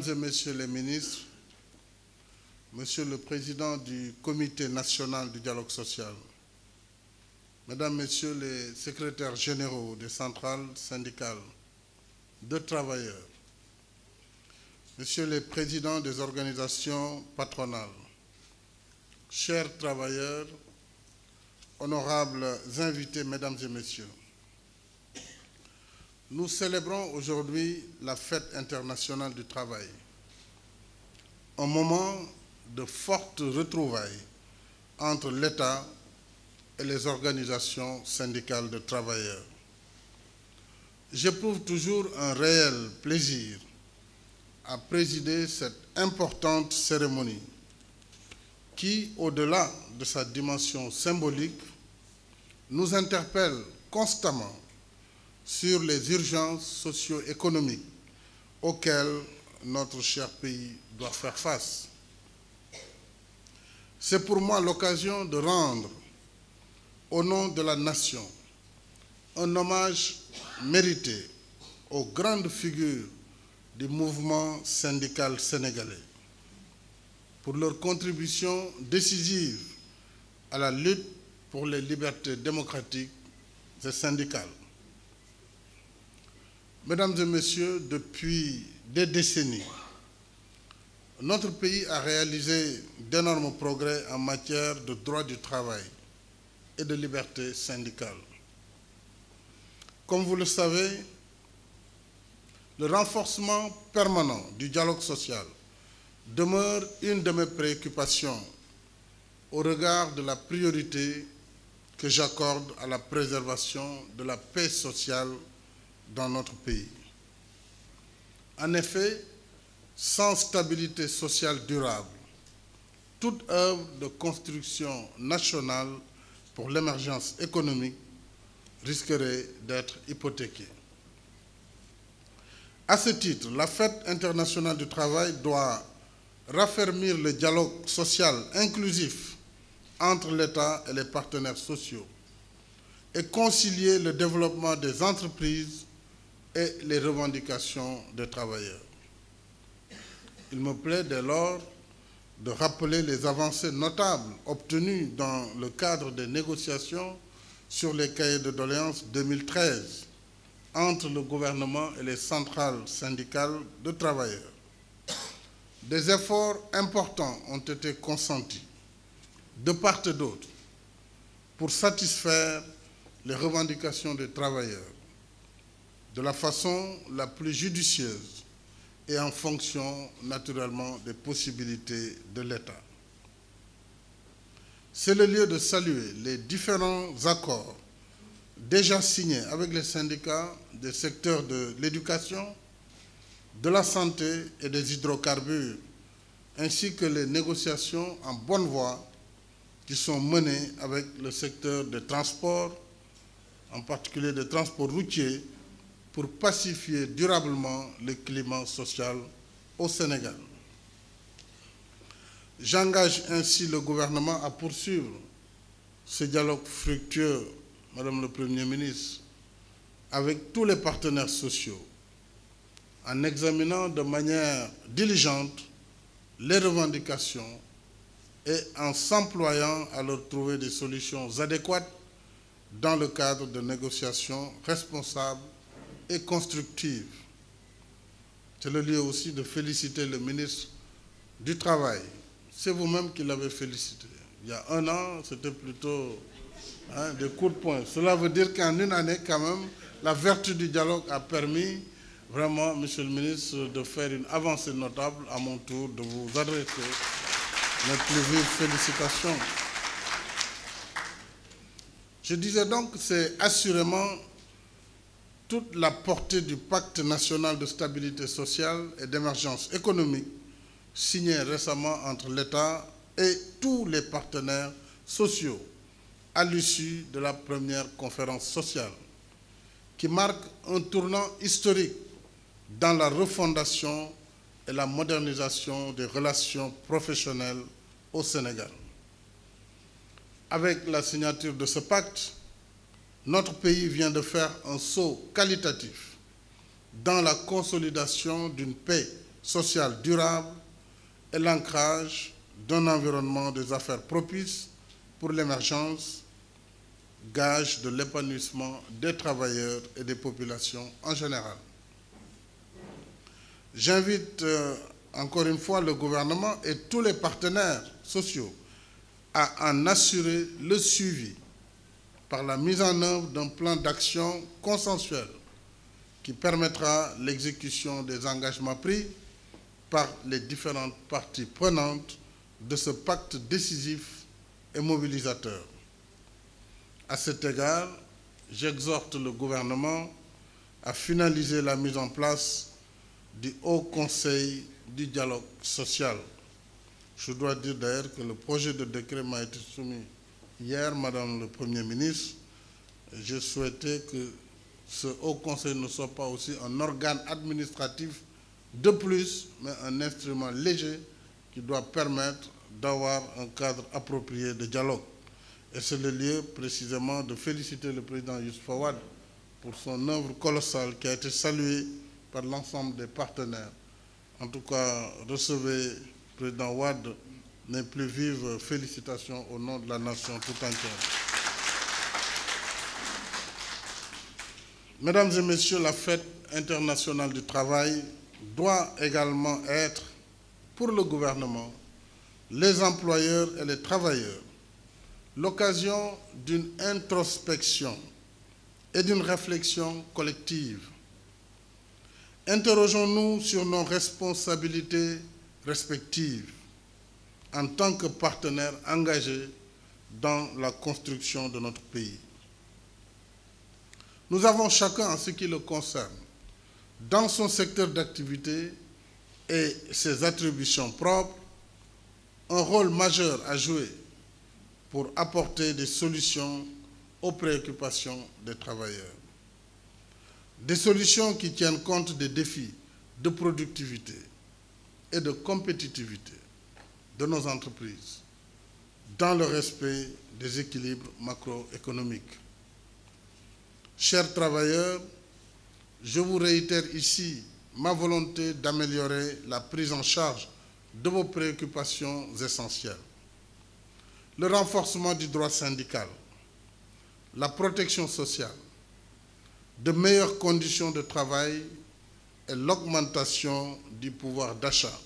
Mesdames et Messieurs les ministres, Monsieur le Président du Comité national du dialogue social, Mesdames, Messieurs les secrétaires généraux des centrales syndicales de travailleurs, Messieurs les présidents des organisations patronales, chers travailleurs, honorables invités, Mesdames et Messieurs, nous célébrons aujourd'hui la Fête internationale du travail, un moment de fortes retrouvailles entre l'État et les organisations syndicales de travailleurs. J'éprouve toujours un réel plaisir à présider cette importante cérémonie qui, au-delà de sa dimension symbolique, nous interpelle constamment sur les urgences socio-économiques auxquelles notre cher pays doit faire face. C'est pour moi l'occasion de rendre, au nom de la nation, un hommage mérité aux grandes figures du mouvement syndical sénégalais pour leur contribution décisive à la lutte pour les libertés démocratiques et syndicales. Mesdames et Messieurs, depuis des décennies, notre pays a réalisé d'énormes progrès en matière de droit du travail et de liberté syndicale. Comme vous le savez, le renforcement permanent du dialogue social demeure une de mes préoccupations au regard de la priorité que j'accorde à la préservation de la paix sociale dans notre pays. En effet, sans stabilité sociale durable, toute œuvre de construction nationale pour l'émergence économique risquerait d'être hypothéquée. À ce titre, la Fête internationale du travail doit raffermir le dialogue social inclusif entre l'État et les partenaires sociaux et concilier le développement des entreprises et les revendications des travailleurs. Il me plaît dès lors de rappeler les avancées notables obtenues dans le cadre des négociations sur les cahiers de doléances 2013 entre le gouvernement et les centrales syndicales de travailleurs. Des efforts importants ont été consentis de part et d'autre pour satisfaire les revendications des travailleurs de la façon la plus judicieuse et en fonction naturellement des possibilités de l'État. C'est le lieu de saluer les différents accords déjà signés avec les syndicats des secteurs de l'éducation, de la santé et des hydrocarbures, ainsi que les négociations en bonne voie qui sont menées avec le secteur des transports, en particulier des transports routiers, pour pacifier durablement le climat social au Sénégal. J'engage ainsi le gouvernement à poursuivre ce dialogue fructueux, Madame le Premier ministre, avec tous les partenaires sociaux, en examinant de manière diligente les revendications et en s'employant à leur trouver des solutions adéquates dans le cadre de négociations responsables et constructives. C'est le lieu aussi de féliciter le ministre du Travail. C'est vous-même qui l'avez félicité. Il y a un an, c'était plutôt des coups de poing. Cela veut dire qu'en une année, quand même, la vertu du dialogue a permis vraiment, Monsieur le ministre, de faire une avancée notable. À mon tour, de vous adresser mes plus vives félicitations. Je disais donc que c'est assurément toute la portée du pacte national de stabilité sociale et d'émergence économique signé récemment entre l'État et tous les partenaires sociaux à l'issue de la première conférence sociale, qui marque un tournant historique dans la refondation et la modernisation des relations professionnelles au Sénégal. Avec la signature de ce pacte, notre pays vient de faire un saut qualitatif dans la consolidation d'une paix social durable et l'ancrage d'un environnement des affaires propice pour l'émergence, gage de l'épanouissement des travailleurs et des populations en général. J'invite encore une fois le gouvernement et tous les partenaires sociaux à en assurer le suivi par la mise en œuvre d'un plan d'action consensuel qui permettra l'exécution des engagements pris par les différentes parties prenantes de ce pacte décisif et mobilisateur. À cet égard, j'exhorte le gouvernement à finaliser la mise en place du Haut Conseil du dialogue social. Je dois dire d'ailleurs que le projet de décret m'a été soumis hier, Madame le Premier ministre. Je souhaitais que ce Haut Conseil ne soit pas aussi un organe administratif de plus, mais un instrument léger qui doit permettre d'avoir un cadre approprié de dialogue. Et c'est le lieu précisément de féliciter le président Youssouf Fawad pour son œuvre colossale qui a été saluée par l'ensemble des partenaires. En tout cas, recevez, président Wade, mes plus vives félicitations au nom de la nation tout entière. Mesdames et messieurs, la fête internationale du travail doit également être, pour le gouvernement, les employeurs et les travailleurs, l'occasion d'une introspection et d'une réflexion collective. Interrogeons-nous sur nos responsabilités respectives en tant que partenaires engagés dans la construction de notre pays. Nous avons chacun, en ce qui le concerne, dans son secteur d'activité et ses attributions propres, un rôle majeur à jouer pour apporter des solutions aux préoccupations des travailleurs. Des solutions qui tiennent compte des défis de productivité et de compétitivité de nos entreprises dans le respect des équilibres macroéconomiques. Chers travailleurs, je vous réitère ici ma volonté d'améliorer la prise en charge de vos préoccupations essentielles. Le renforcement du droit syndical, la protection sociale, de meilleures conditions de travail et l'augmentation du pouvoir d'achat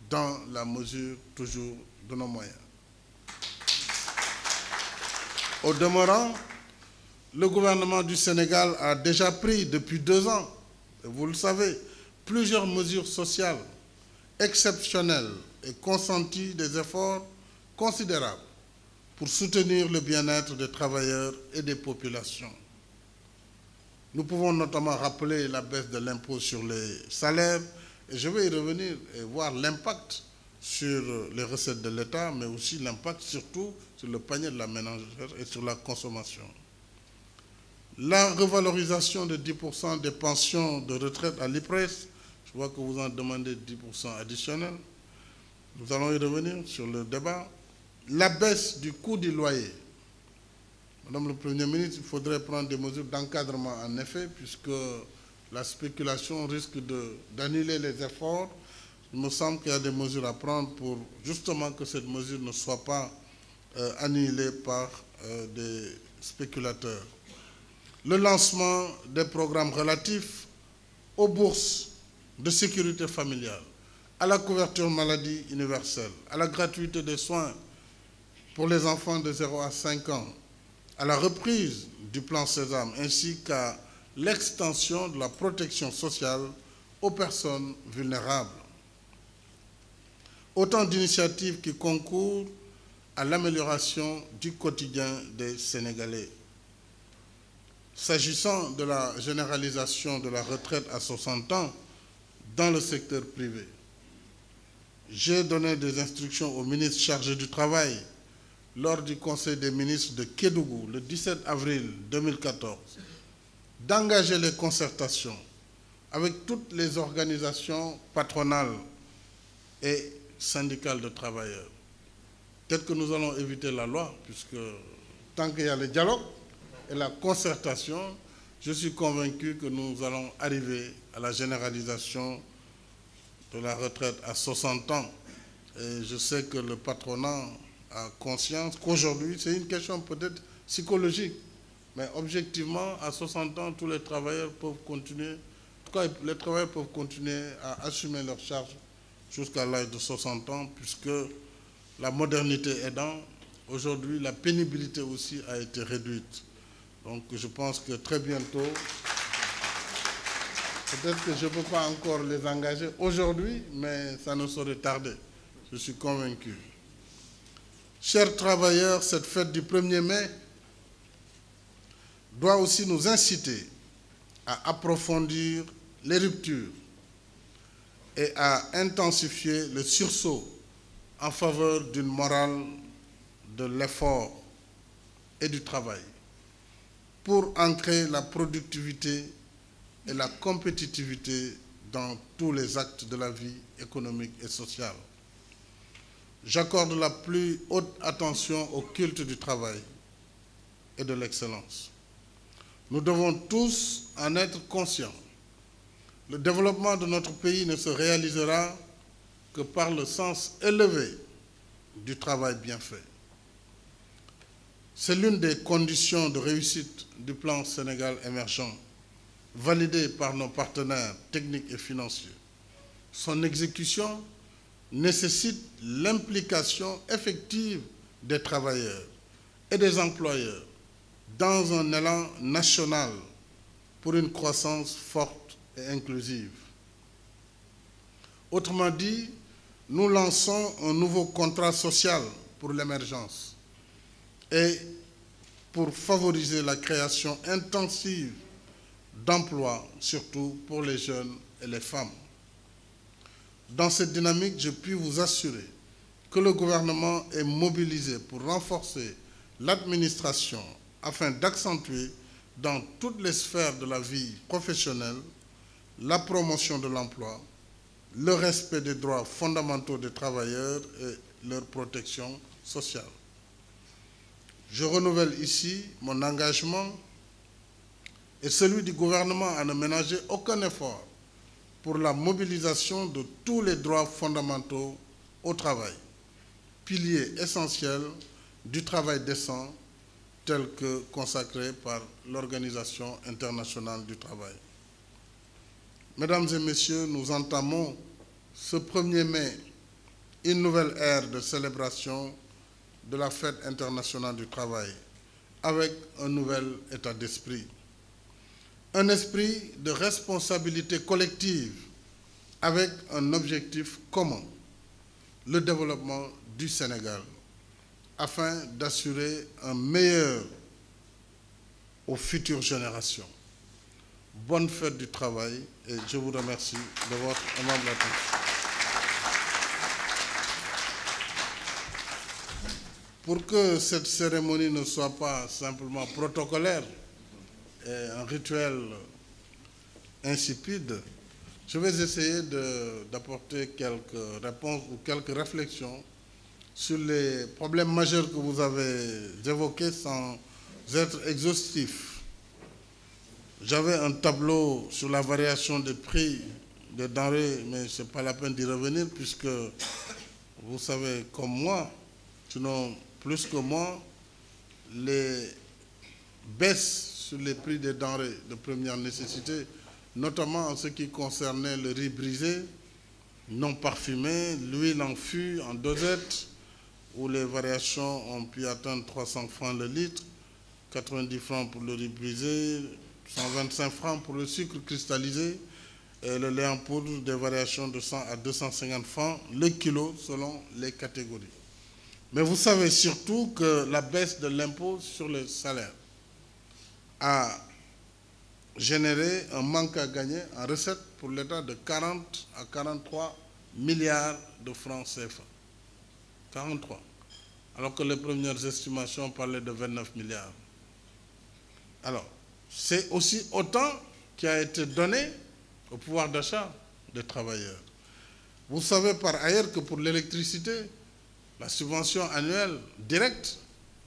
dans la mesure toujours de nos moyens. Au demeurant, le gouvernement du Sénégal a déjà pris depuis 2 ans, et vous le savez, plusieurs mesures sociales exceptionnelles et consenti des efforts considérables pour soutenir le bien-être des travailleurs et des populations. Nous pouvons notamment rappeler la baisse de l'impôt sur les salaires, et je vais y revenir et voir l'impact sur les recettes de l'État, mais aussi l'impact surtout sur le panier de la ménagère et sur la consommation. La revalorisation de 10% des pensions de retraite à l'IPRES, je vois que vous en demandez 10% additionnels. Nous allons y revenir sur le débat. La baisse du coût du loyer. Madame le Premier ministre, il faudrait prendre des mesures d'encadrement en effet, puisque la spéculation risque d'annuler les efforts. Il me semble qu'il y a des mesures à prendre pour justement que cette mesure ne soit pas annulée par des spéculateurs. Le lancement des programmes relatifs aux bourses de sécurité familiale, à la couverture maladie universelle, à la gratuité des soins pour les enfants de 0 à 5 ans, à la reprise du plan Sésame, ainsi qu'à l'extension de la protection sociale aux personnes vulnérables. Autant d'initiatives qui concourent à l'amélioration du quotidien des Sénégalais. S'agissant de la généralisation de la retraite à 60 ans dans le secteur privé, j'ai donné des instructions au ministre chargé du Travail lors du Conseil des ministres de Kédougou le 17 avril 2014 d'engager les concertations avec toutes les organisations patronales et syndicales de travailleurs. Peut-être que nous allons éviter la loi, puisque tant qu'il y a le dialogue et la concertation, je suis convaincu que nous allons arriver à la généralisation de la retraite à 60 ans. Et je sais que le patronat a conscience qu'aujourd'hui, c'est une question peut-être psychologique, mais objectivement, à 60 ans, tous les travailleurs peuvent continuer, en tout cas, les travailleurs peuvent continuer à assumer leurs charges jusqu'à l'âge de 60 ans, puisque la modernité aidant, aujourd'hui, la pénibilité aussi a été réduite. Donc, je pense que très bientôt, peut-être que je ne peux pas encore les engager aujourd'hui, mais ça ne saurait tarder. Je suis convaincu. Chers travailleurs, cette fête du 1er mai doit aussi nous inciter à approfondir les ruptures et à intensifier le sursaut en faveur d'une morale de l'effort et du travail pour ancrer la productivité et la compétitivité dans tous les actes de la vie économique et sociale. J'accorde la plus haute attention au culte du travail et de l'excellence. Nous devons tous en être conscients. Le développement de notre pays ne se réalisera que par le sens élevé du travail bien fait. C'est l'une des conditions de réussite du plan Sénégal émergent, validé par nos partenaires techniques et financiers. Son exécution nécessite l'implication effective des travailleurs et des employeurs dans un élan national pour une croissance forte et inclusive. Autrement dit, nous lançons un nouveau contrat social pour l'émergence et pour favoriser la création intensive d'emplois, surtout pour les jeunes et les femmes. Dans cette dynamique, je puis vous assurer que le gouvernement est mobilisé pour renforcer l'administration afin d'accentuer dans toutes les sphères de la vie professionnelle la promotion de l'emploi, le respect des droits fondamentaux des travailleurs et leur protection sociale. Je renouvelle ici mon engagement et celui du gouvernement à ne ménager aucun effort pour la mobilisation de tous les droits fondamentaux au travail, pilier essentiel du travail décent tel que consacré par l'Organisation internationale du travail. Mesdames et messieurs, nous entamons ce 1er mai une nouvelle ère de célébration de la fête internationale du travail avec un nouvel état d'esprit. Un esprit de responsabilité collective avec un objectif commun, le développement du Sénégal, afin d'assurer un meilleur aux futures générations. Bonne fête du travail et je vous remercie de votre aimable attention. Pour que cette cérémonie ne soit pas simplement protocolaire et un rituel insipide, je vais essayer d'apporter quelques réponses ou quelques réflexions sur les problèmes majeurs que vous avez évoqués sans être exhaustif. J'avais un tableau sur la variation des prix des denrées, mais ce n'est pas la peine d'y revenir puisque vous savez comme moi, sinon plus que moi, les baisses sur les prix des denrées de première nécessité, notamment en ce qui concernait le riz brisé, non parfumé, l'huile en fût, en dosette, où les variations ont pu atteindre 300 francs le litre, 90 francs pour le riz brisé, 125 francs pour le sucre cristallisé, et le lait en poudre, des variations de 100 à 250 francs le kilo selon les catégories. Mais vous savez surtout que la baisse de l'impôt sur les salaires a généré un manque à gagner en recettes pour l'État de 40 à 43 milliards de francs CFA. 43. Alors que les premières estimations parlaient de 29 milliards. Alors, c'est aussi autant qui a été donné au pouvoir d'achat des travailleurs. Vous savez par ailleurs que pour l'électricité, la subvention annuelle directe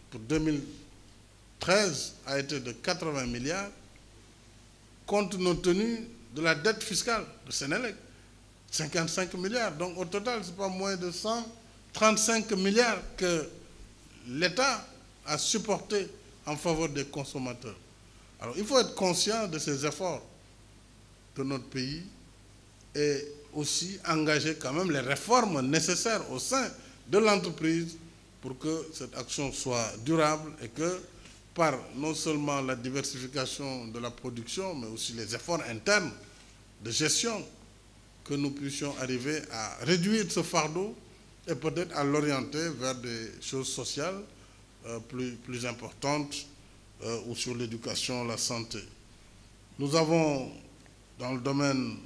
pour 2013 a été de 80 milliards, compte tenu de la dette fiscale de Sénélec. 55 milliards. Donc au total, ce n'est pas moins de 135 milliards que l'État a supporté en faveur des consommateurs. Alors il faut être conscient de ces efforts de notre pays et aussi engager quand même les réformes nécessaires au sein de l'entreprise pour que cette action soit durable et que par non seulement la diversification de la production, mais aussi les efforts internes de gestion, que nous puissions arriver à réduire ce fardeau et peut-être à l'orienter vers des choses sociales plus importantes ou sur l'éducation, la santé. Nous avons, dans le domaine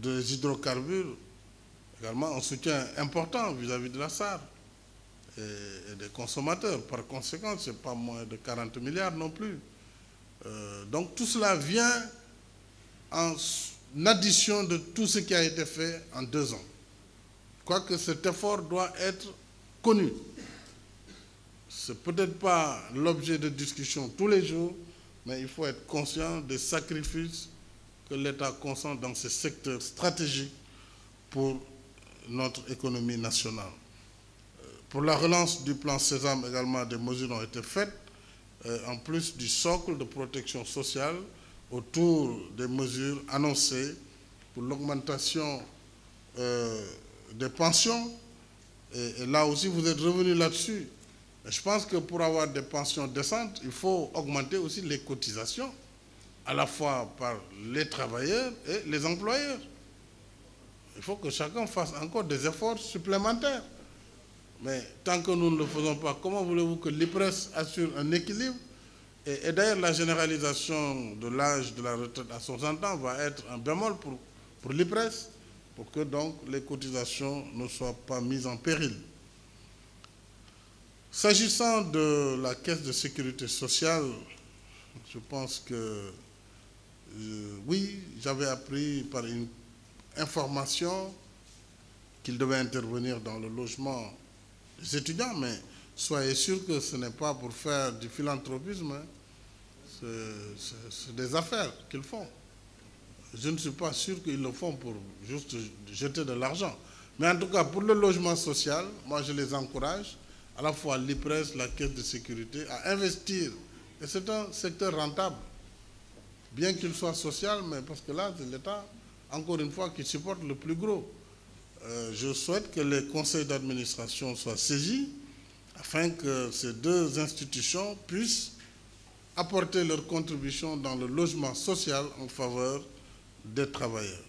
des hydrocarbures, également un soutien important vis-à-vis de la SAR et des consommateurs. Par conséquent, ce n'est pas moins de 40 milliards non plus. Donc tout cela vient en addition de tout ce qui a été fait en 2 ans. Quoique cet effort doit être connu. Ce n'est peut-être pas l'objet de discussion tous les jours, mais il faut être conscient des sacrifices que l'État consent dans ces secteurs stratégiques pour notre économie nationale. Pour la relance du plan Sésame également, des mesures ont été faites, en plus du socle de protection sociale, autour des mesures annoncées pour l'augmentation des pensions. Et là aussi, vous êtes revenu là-dessus. Je pense que pour avoir des pensions décentes, il faut augmenter aussi les cotisations, à la fois par les travailleurs et les employeurs. Il faut que chacun fasse encore des efforts supplémentaires. Mais tant que nous ne le faisons pas, comment voulez-vous que l'IPRES assure un équilibre? Et d'ailleurs, la généralisation de l'âge de la retraite à 60 ans va être un bémol pour l'IPRES, pour que donc les cotisations ne soient pas mises en péril. S'agissant de la caisse de sécurité sociale, je pense que oui, j'avais appris par une information qu'il devait intervenir dans le logement des étudiants, mais soyez sûr que ce n'est pas pour faire du philanthropisme, hein. C'est des affaires qu'ils font. Je ne suis pas sûr qu'ils le font pour juste jeter de l'argent. Mais en tout cas, pour le logement social, moi je les encourage, à la fois l'IPRES, la Caisse de sécurité, à investir. Et c'est un secteur rentable, bien qu'il soit social, mais parce que là, c'est l'État, encore une fois, qui supporte le plus gros. Je souhaite que les conseils d'administration soient saisis afin que ces deux institutions puissent apporter leur contribution dans le logement social en faveur des travailleurs.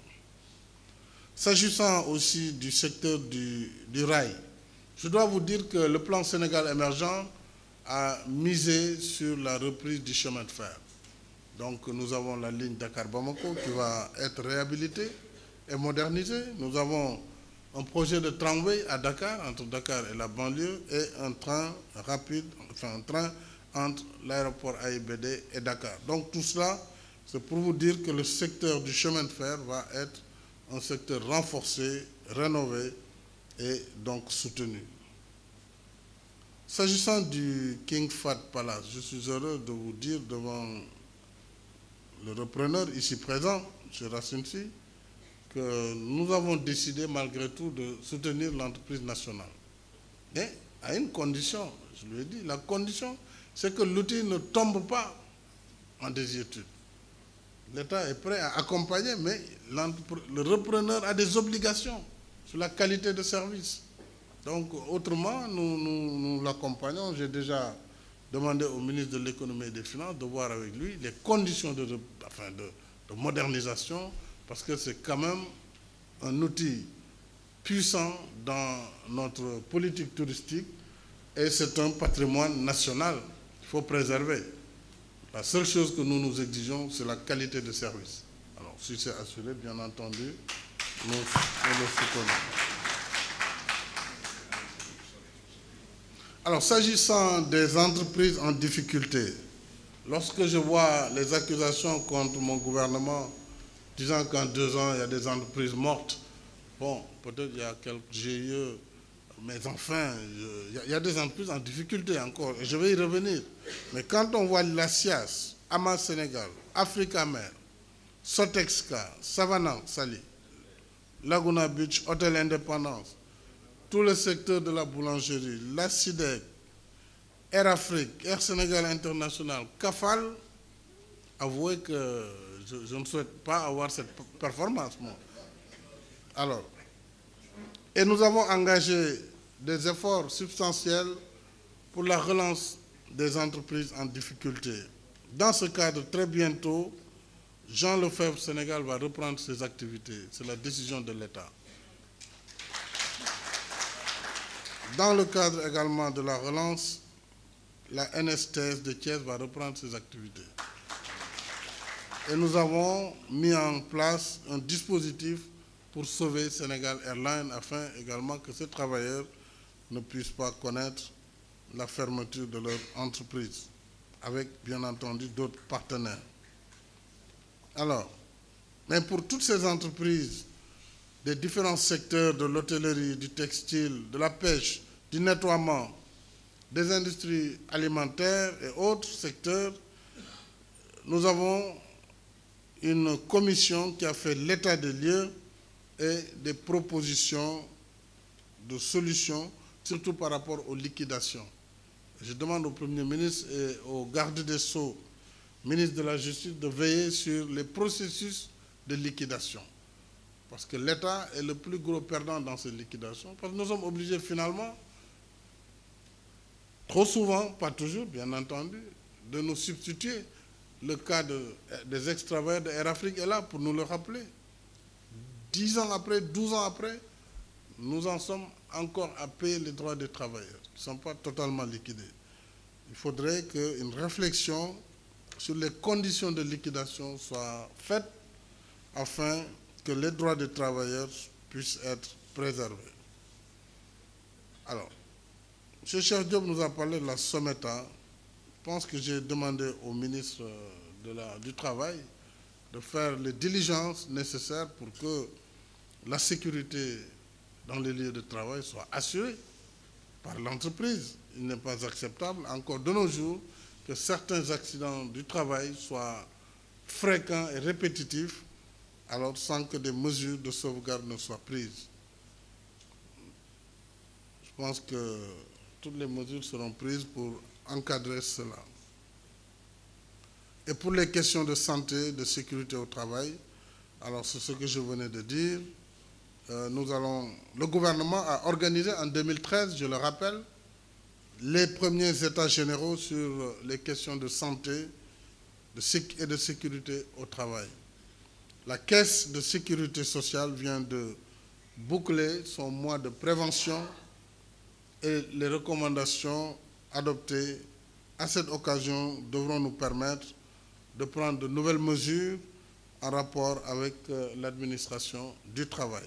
S'agissant aussi du secteur du rail, je dois vous dire que le plan Sénégal émergent a misé sur la reprise du chemin de fer. Donc nous avons la ligne Dakar-Bamako qui va être réhabilitée et modernisée. Nous avons un projet de tramway à Dakar, entre Dakar et la banlieue, et un train rapide, enfin un train entre l'aéroport AIBD et Dakar. Donc tout cela, c'est pour vous dire que le secteur du chemin de fer va être un secteur renforcé, rénové et donc soutenu. S'agissant du King Fahd Palace, je suis heureux de vous dire devant le repreneur ici présent, M. Racine Sy, que nous avons décidé malgré tout de soutenir l'entreprise nationale. Mais à une condition, je lui ai dit, la condition, c'est que l'outil ne tombe pas en désuétude. L'État est prêt à accompagner, mais le repreneur a des obligations sur la qualité de service. Donc, autrement, nous l'accompagnons. J'ai déjà demandé au ministre de l'Économie et des Finances de voir avec lui les conditions de modernisation, parce que c'est quand même un outil puissant dans notre politique touristique et c'est un patrimoine national qu'il faut préserver. La seule chose que nous nous exigeons, c'est la qualité de service. Alors, si c'est assuré, bien entendu, nous le soutenons. Alors, s'agissant des entreprises en difficulté, lorsque je vois les accusations contre mon gouvernement disant qu'en 2 ans, il y a des entreprises mortes, bon, peut-être il y a quelques GIE, mais enfin, il y a des entreprises en difficulté encore, et je vais y revenir. Mais quand on voit l'ASIAS, Ama Sénégal, Africa Mer, Sotexka, Savannah, Sali, Laguna Beach, Hôtel Indépendance, tout le secteur de la boulangerie, la SIDEC, Air Afrique, Air Sénégal International, CAFAL, avouez que je ne souhaite pas avoir cette performance, moi. Alors, et nous avons engagé des efforts substantiels pour la relance des entreprises en difficulté. Dans ce cadre, très bientôt, Jean Lefebvre Sénégal va reprendre ses activités. C'est la décision de l'État. Dans le cadre également de la relance, la NSTS de Thiès va reprendre ses activités. Et nous avons mis en place un dispositif pour sauver Sénégal Airlines afin également que ces travailleurs ne puissent pas connaître la fermeture de leur entreprise, avec bien entendu d'autres partenaires. Alors, mais pour toutes ces entreprises des différents secteurs de l'hôtellerie, du textile, de la pêche, du nettoiement, des industries alimentaires et autres secteurs, nous avons une commission qui a fait l'état des lieux et des propositions de solutions, surtout par rapport aux liquidations. Je demande au Premier ministre et au garde des Sceaux, ministre de la Justice, de veiller sur les processus de liquidation. Parce que l'État est le plus gros perdant dans ces liquidations, parce que nous sommes obligés finalement, trop souvent, pas toujours, bien entendu, de nous substituer. Le cas des ex-travailleurs de Air Afrique est là pour nous le rappeler. 10 ans après, 12 ans après, nous en sommes encore à payer les droits des travailleurs, qui ne sont pas totalement liquidés. Il faudrait qu'une réflexion sur les conditions de liquidation soit faite afin que les droits des travailleurs puissent être préservés. Alors, M. Cheikh Diop nous a parlé de la SOMETA. Je pense que j'ai demandé au ministre du Travail de faire les diligences nécessaires pour que la sécurité dans les lieux de travail soit assurée par l'entreprise. Il n'est pas acceptable, encore de nos jours, que certains accidents du travail soient fréquents et répétitifs, alors sans que des mesures de sauvegarde ne soient prises. Je pense que toutes les mesures seront prises pour encadrer cela. Et pour les questions de santé, de sécurité au travail, alors c'est ce que je venais de dire, le gouvernement a organisé en 2013, je le rappelle, les premiers états généraux sur les questions de santé et de sécurité au travail. La Caisse de sécurité sociale vient de boucler son mois de prévention et les recommandations adoptées à cette occasion devront nous permettre de prendre de nouvelles mesures en rapport avec l'administration du travail.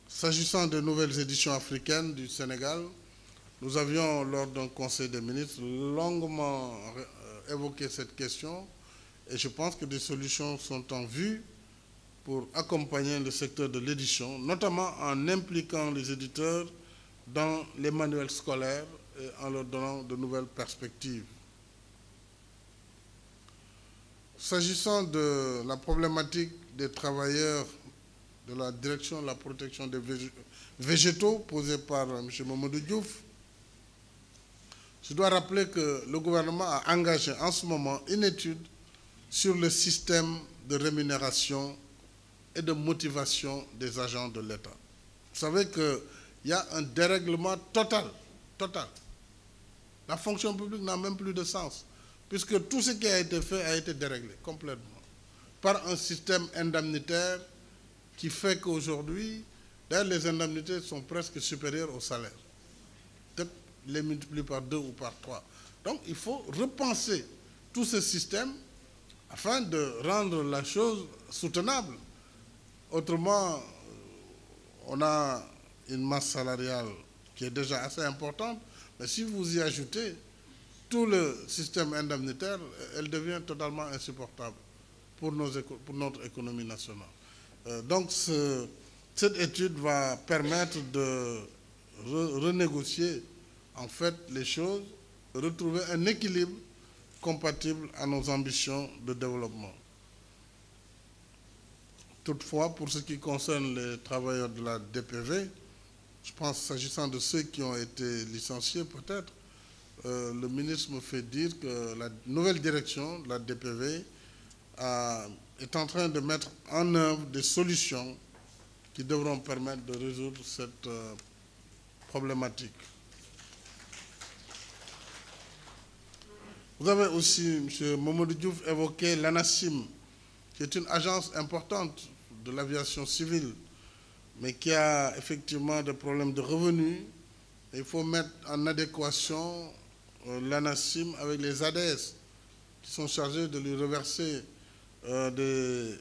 S'agissant des nouvelles éditions africaines du Sénégal, nous avions, lors d'un conseil des ministres, longuement évoqué cette question et je pense que des solutions sont en vue pour accompagner le secteur de l'édition, notamment en impliquant les éditeurs dans les manuels scolaires et en leur donnant de nouvelles perspectives. S'agissant de la problématique des travailleurs de la direction de la protection des végétaux posée par M. Mamadou Diouf, je dois rappeler que le gouvernement a engagé en ce moment une étude sur le système de rémunération et de motivation des agents de l'État. Vous savez qu'il y a un dérèglement total. La fonction publique n'a même plus de sens, puisque tout ce qui a été fait a été déréglé complètement par un système indemnitaire qui fait qu'aujourd'hui, d'ailleurs, les indemnités sont presque supérieures au salaire. Peut-être les multiplier par 2 ou par 3. Donc, il faut repenser tout ce système afin de rendre la chose soutenable. Autrement, on a une masse salariale qui est déjà assez importante, mais si vous y ajoutez tout le système indemnitaire, elle devient totalement insupportable pour notre économie nationale. Donc, cette étude va permettre de renégocier en fait les choses, retrouver un équilibre compatible à nos ambitions de développement. Toutefois, pour ce qui concerne les travailleurs de la DPV, je pense, s'agissant de ceux qui ont été licenciés, peut-être, le ministre me fait dire que la nouvelle direction de la DPV est en train de mettre en œuvre des solutions qui devront permettre de résoudre cette problématique. Vous avez aussi, M. Mamadou Diouf, évoqué l'ANACIM, qui est une agence importante de l'aviation civile, mais qui a effectivement des problèmes de revenus. Et il faut mettre en adéquation l'ANACIM avec les ADS, qui sont chargés de lui reverser des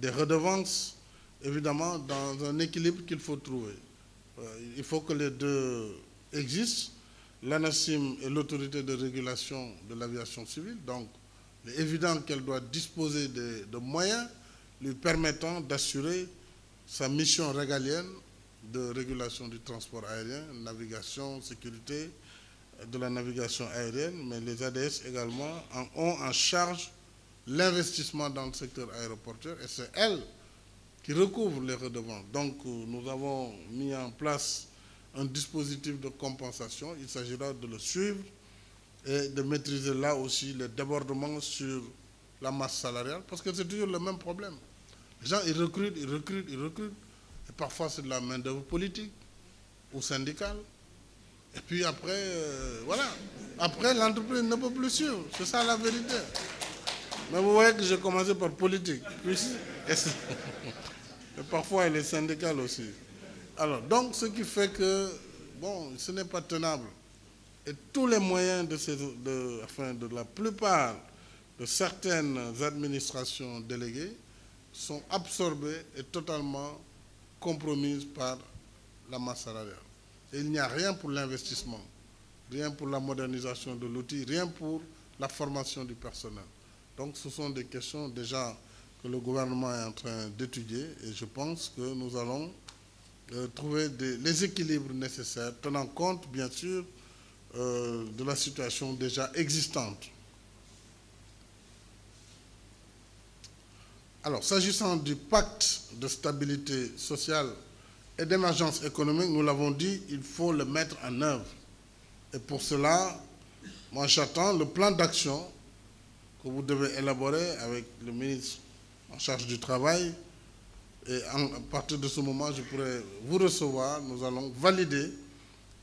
redevances, évidemment, dans un équilibre qu'il faut trouver. Il faut que les deux existent. L'ANACIM est l'autorité de régulation de l'aviation civile, donc il est évident qu'elle doit disposer de moyens lui permettant d'assurer sa mission régalienne de régulation du transport aérien, navigation, sécurité de la navigation aérienne, mais les ADS également ont en charge l'investissement dans le secteur aéroportuaire et c'est elles qui recouvrent les redevances. Donc nous avons mis en place un dispositif de compensation. Il s'agira de le suivre et de maîtriser là aussi les débordements sur la masse salariale, parce que c'est toujours le même problème. Les gens, ils recrutent, et parfois c'est de la main-d'œuvre politique ou syndicale. Et puis après, voilà. Après, l'entreprise ne peut plus suivre. C'est ça la vérité. Mais vous voyez que j'ai commencé par politique. Et parfois, il est syndical aussi. Alors, donc, ce qui fait que, bon, ce n'est pas tenable. Et tous les moyens de la plupart de certaines administrations déléguées sont absorbés et totalement compromises par la masse salariale. Et il n'y a rien pour l'investissement, rien pour la modernisation de l'outil, rien pour la formation du personnel. Donc ce sont des questions déjà que le gouvernement est en train d'étudier et je pense que nous allons trouver les équilibres nécessaires, tenant compte bien sûr de la situation déjà existante. Alors, s'agissant du pacte de stabilité sociale et d'émergence économique, nous l'avons dit, il faut le mettre en œuvre. Et pour cela, moi j'attends le plan d'action que vous devez élaborer avec le ministre en charge du travail. Et à partir de ce moment, je pourrai vous recevoir. Nous allons valider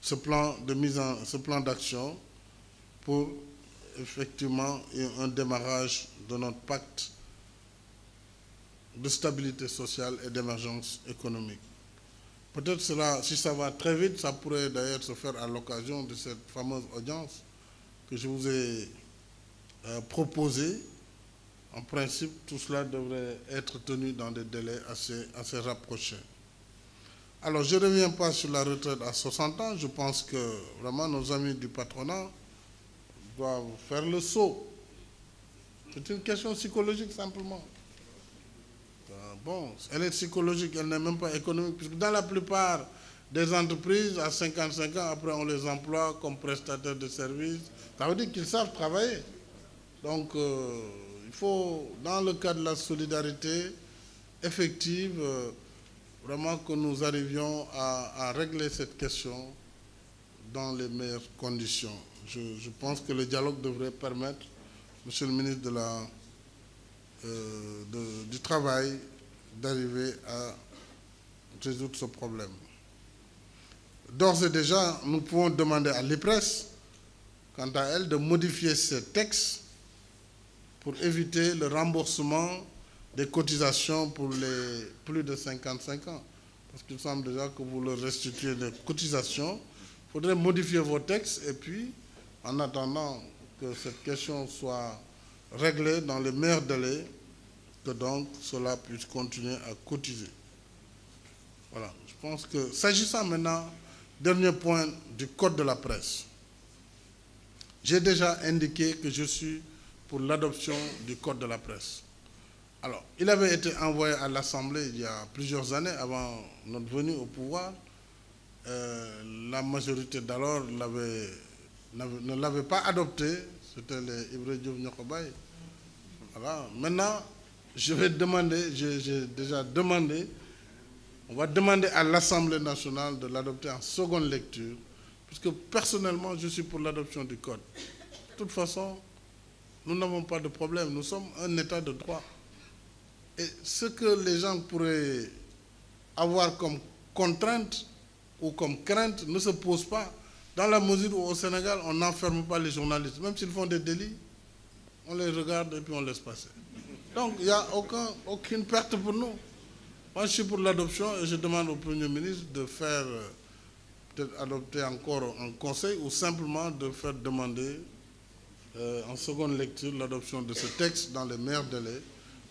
ce plan d'action pour effectivement un démarrage de notre pacte de stabilité sociale et d'émergence économique. Peut-être cela, si ça va très vite, ça pourrait d'ailleurs se faire à l'occasion de cette fameuse audience que je vous ai proposée. En principe, tout cela devrait être tenu dans des délais assez rapprochés. Alors, je ne reviens pas sur la retraite à 60 ans. Je pense que vraiment nos amis du patronat doivent faire le saut. C'est une question psychologique simplement. Bon, elle est psychologique, elle n'est même pas économique, puisque dans la plupart des entreprises, à 55 ans, après on les emploie comme prestataires de services. Ça veut dire qu'ils savent travailler. Donc, il faut, dans le cadre de la solidarité effective, vraiment que nous arrivions à régler cette question dans les meilleures conditions. Je pense que le dialogue devrait permettre, Monsieur le ministre du Travail, d'arriver à résoudre ce problème. D'ores et déjà, nous pouvons demander à l'IPRES, quant à elle, de modifier ces textes pour éviter le remboursement des cotisations pour les plus de 55 ans. Parce qu'il semble déjà que vous leur restituez des cotisations. Il faudrait modifier vos textes et puis, en attendant que cette question soit réglée dans les meilleurs délais, que donc cela puisse continuer à cotiser. Voilà, je pense que, s'agissant maintenant, dernier point du code de la presse, j'ai déjà indiqué que je suis pour l'adoption du code de la presse. Alors, il avait été envoyé à l'Assemblée il y a plusieurs années avant notre venue au pouvoir. La majorité d'alors ne l'avait pas adopté, c'était les Ibrahim Diouf Nyokobay. Voilà. Maintenant, je vais demander, j'ai déjà demandé, on va demander à l'Assemblée nationale de l'adopter en seconde lecture, puisque personnellement, je suis pour l'adoption du code. De toute façon, nous n'avons pas de problème, nous sommes un État de droit. Et ce que les gens pourraient avoir comme contrainte ou comme crainte ne se pose pas, dans la mesure où au Sénégal, on n'enferme pas les journalistes. Même s'ils font des délits, on les regarde et puis on laisse passer. Donc, il n'y a aucune perte pour nous. Moi, je suis pour l'adoption et je demande au Premier ministre de faire, peut-être adopter encore un conseil ou simplement de faire demander en seconde lecture l'adoption de ce texte dans les meilleurs délais,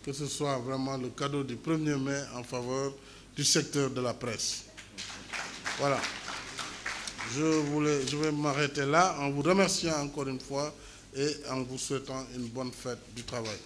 que ce soit vraiment le cadeau du 1er mai en faveur du secteur de la presse. Voilà. Je vais m'arrêter là en vous remerciant encore une fois et en vous souhaitant une bonne fête du travail.